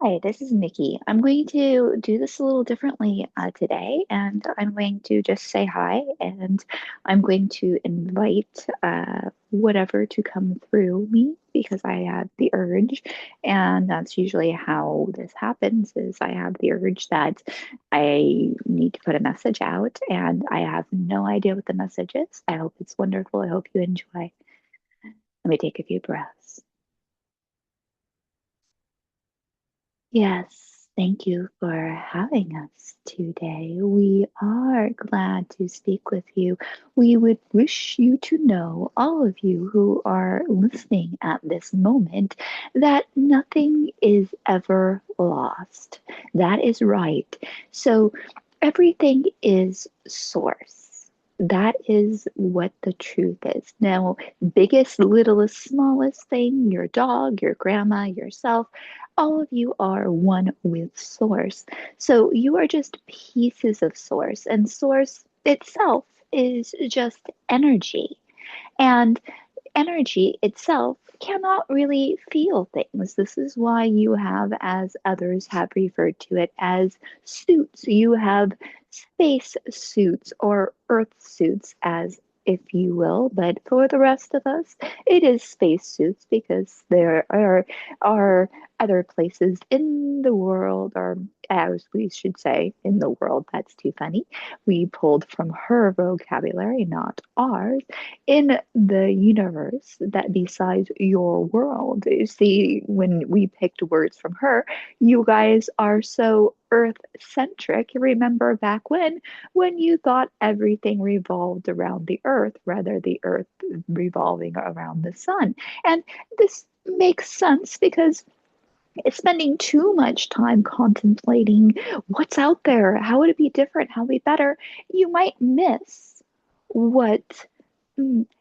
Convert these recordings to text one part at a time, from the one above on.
Hi, this is Nikki. I'm going to do this a little differently today, and I'm going to just say hi, and I'm going to invite whatever to come through me because I have the urge, and that's usually how this happens, is I have the urge that I need to put a message out, and I have no idea what the message is. I hope it's wonderful. I hope you enjoy. Let me take a few breaths. Yes, thank you for having us today. We are glad to speak with you. We would wish you to know, all of you who are listening at this moment, that nothing is ever lost. That is right. So everything is source. That is what the truth is. Now, biggest, littlest, smallest thing, your dog, your grandma, yourself, all of you are one with source. So you are just pieces of source, and source itself is just energy. And energy itself cannot really feel things. This is why you have, as others have referred to it, as suits. You have space suits or earth suits, as if you will, but for the rest of us, it is space suits because there are other places in the world, or as we should say, in the world. That's too funny. We pulled from her vocabulary, not ours, in the universe that besides your world. You see, when we picked words from her, you guys are so earth centric. Remember back when you thought everything revolved around the earth, rather the earth revolving around the sun. And this makes sense because spending too much time contemplating what's out there, how would it be different, how would it be better, you might miss what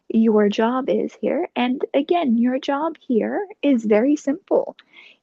your job is here. And again, your job here is very simple,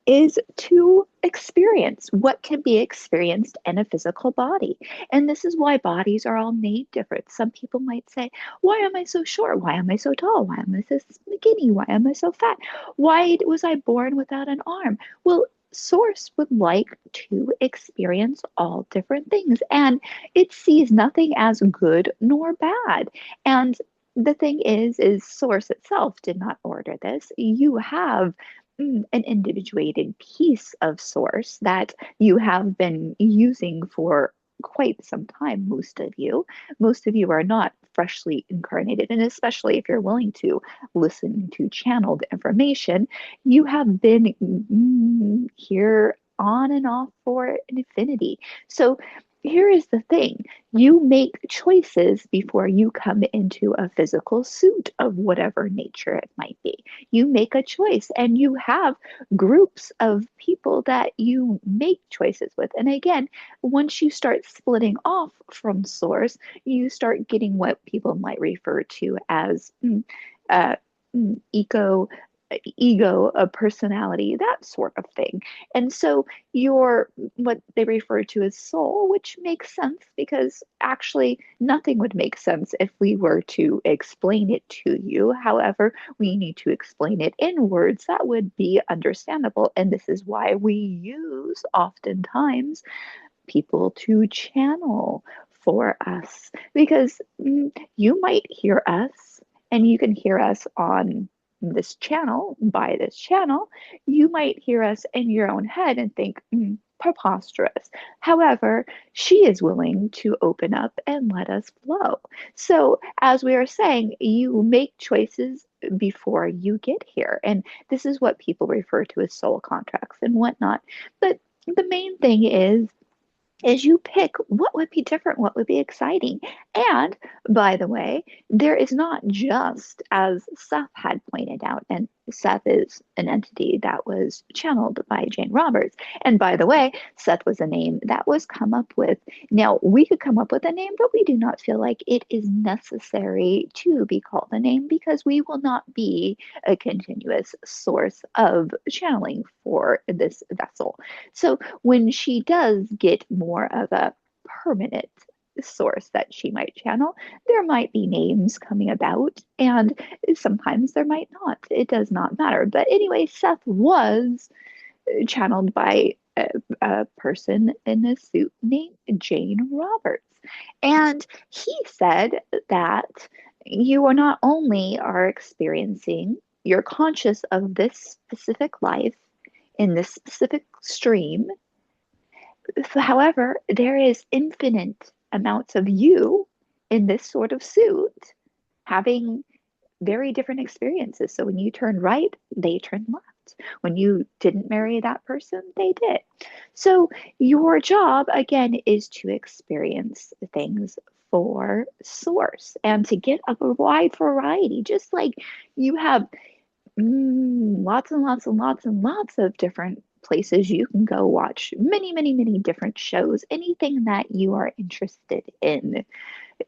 is to experience what can be experienced in a physical body. And this is why bodies are all made different. Some people might say, why am I so short? Why am I so tall? Why am I so skinny? Why am I so fat? Why was I born without an arm? Well, Source would like to experience all different things, and it sees nothing as good nor bad. And the thing is Source itself did not order this. You have an individuated piece of source that you have been using for quite some time, most of you. Most of you are not freshly incarnated, and especially if you're willing to listen to channeled information, you have been here on and off for an infinity. So here is the thing, you make choices before you come into a physical suit of whatever nature it might be. You make a choice and you have groups of people that you make choices with. And again, once you start splitting off from source, you start getting what people might refer to as uh, eco ego, a personality, that sort of thing. And so you're what they refer to as soul, which makes sense because actually nothing would make sense if we were to explain it to you. However, we need to explain it in words that would be understandable. And this is why we use oftentimes people to channel for us because you might hear us and you can hear us on this channel, by this channel. You might hear us in your own head and think, preposterous. However, she is willing to open up and let us flow. So, as we are saying, you make choices before you get here. And this is what people refer to as soul contracts and whatnot. But the main thing is you pick what would be different, what would be exciting. And by the way, there is not just, as Seth had pointed out, and Seth is an entity that was channeled by Jane Roberts. And by the way, Seth was a name that was come up with. Now, we could come up with a name, but we do not feel like it is necessary to be called a name because we will not be a continuous source of channeling for this vessel. So when she does get more of a permanent source that she might channel, there might be names coming about, and sometimes there might not. It does not matter. But anyway, Seth was channeled by a person in a suit named Jane Roberts. And he said that you are not only are experiencing, you're conscious of this specific life in this specific stream. However, there is infinite amounts of you in this sort of suit having very different experiences. So when you turn right, they turn left. When you didn't marry that person, they did. So your job, again, is to experience things for source and to get a wide variety, just like you have lots and lots and lots and lots of different places you can go watch many, many, many different shows, anything that you are interested in.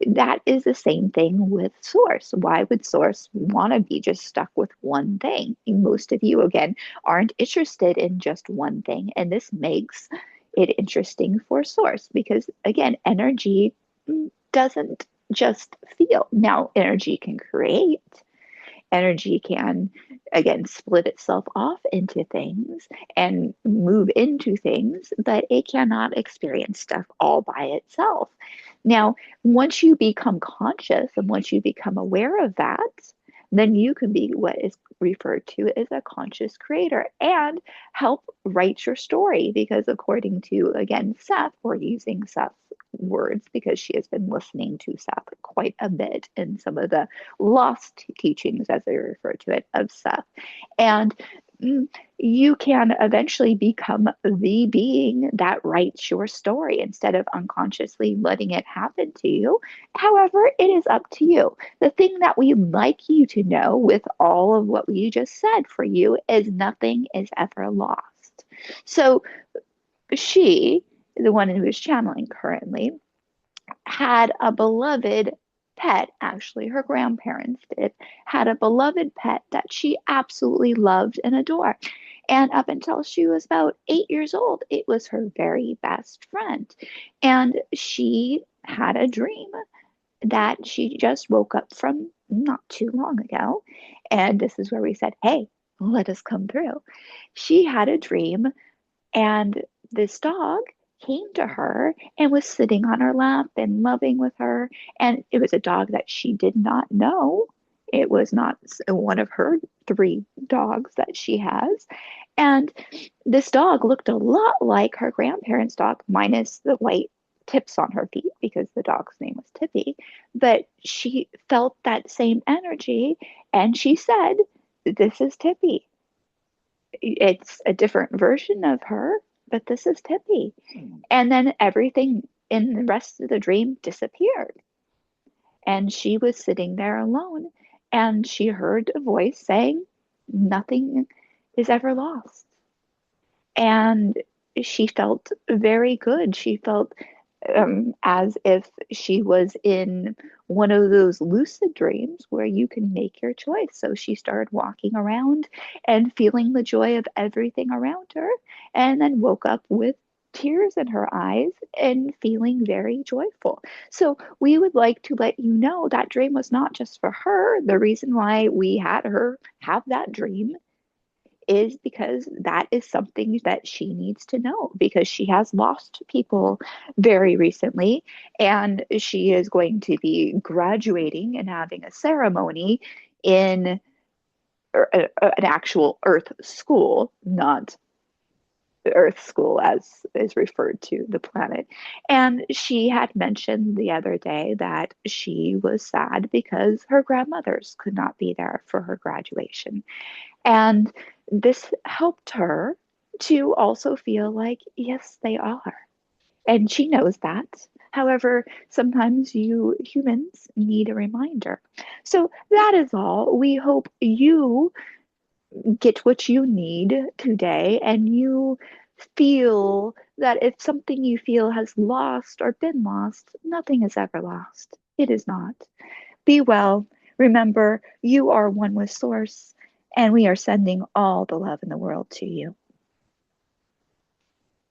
That is the same thing with Source. Why would Source want to be just stuck with one thing? Most of you, again, aren't interested in just one thing. And this makes it interesting for Source because, again, energy doesn't just feel. Now, energy can create, energy can, again, split itself off into things and move into things, but it cannot experience stuff all by itself. Now, once you become conscious and once you become aware of that, then you can be what is referred to as a conscious creator and help write your story. Because according to, again, Seth, we're using Seth's words because she has been listening to Seth quite a bit in some of the lost teachings, as they refer to it, of Seth. And you can eventually become the being that writes your story instead of unconsciously letting it happen to you. However, it is up to you. The thing that we'd like you to know with all of what we just said for you is nothing is ever lost. So she, the one who is channeling currently, had a beloved pet. Actually, her grandparents did, had a beloved pet that she absolutely loved and adored. And up until she was about 8 years old, it was her very best friend. And she had a dream that she just woke up from not too long ago. And this is where we said, hey, let us come through. She had a dream, and this dog came to her and was sitting on her lap and loving with her. And it was a dog that she did not know. It was not one of her three dogs that she has. And this dog looked a lot like her grandparents' dog, minus the white tips on her feet because the dog's name was Tippy. But she felt that same energy and she said, this is Tippy. It's a different version of her, but this is Tippy. And then everything in the rest of the dream disappeared. And she was sitting there alone and she heard a voice saying, nothing is ever lost. And she felt very good. She felt as if she was in one of those lucid dreams where you can make your choice. So she started walking around and feeling the joy of everything around her, and then woke up with tears in her eyes and feeling very joyful. So we would like to let you know that dream was not just for her. The reason why we had her have that dream is because that is something that she needs to know because she has lost people very recently and she is going to be graduating and having a ceremony in an actual earth school, not earth school as is referred to the planet. And she had mentioned the other day that she was sad because her grandmothers could not be there for her graduation. And this helped her to also feel like, yes, they are. And she knows that. However, sometimes you humans need a reminder. So that is all. We hope you get what you need today and you feel that if something you feel has lost or been lost, nothing is ever lost. It is not. Be well. Remember, you are one with Source, and we are sending all the love in the world to you.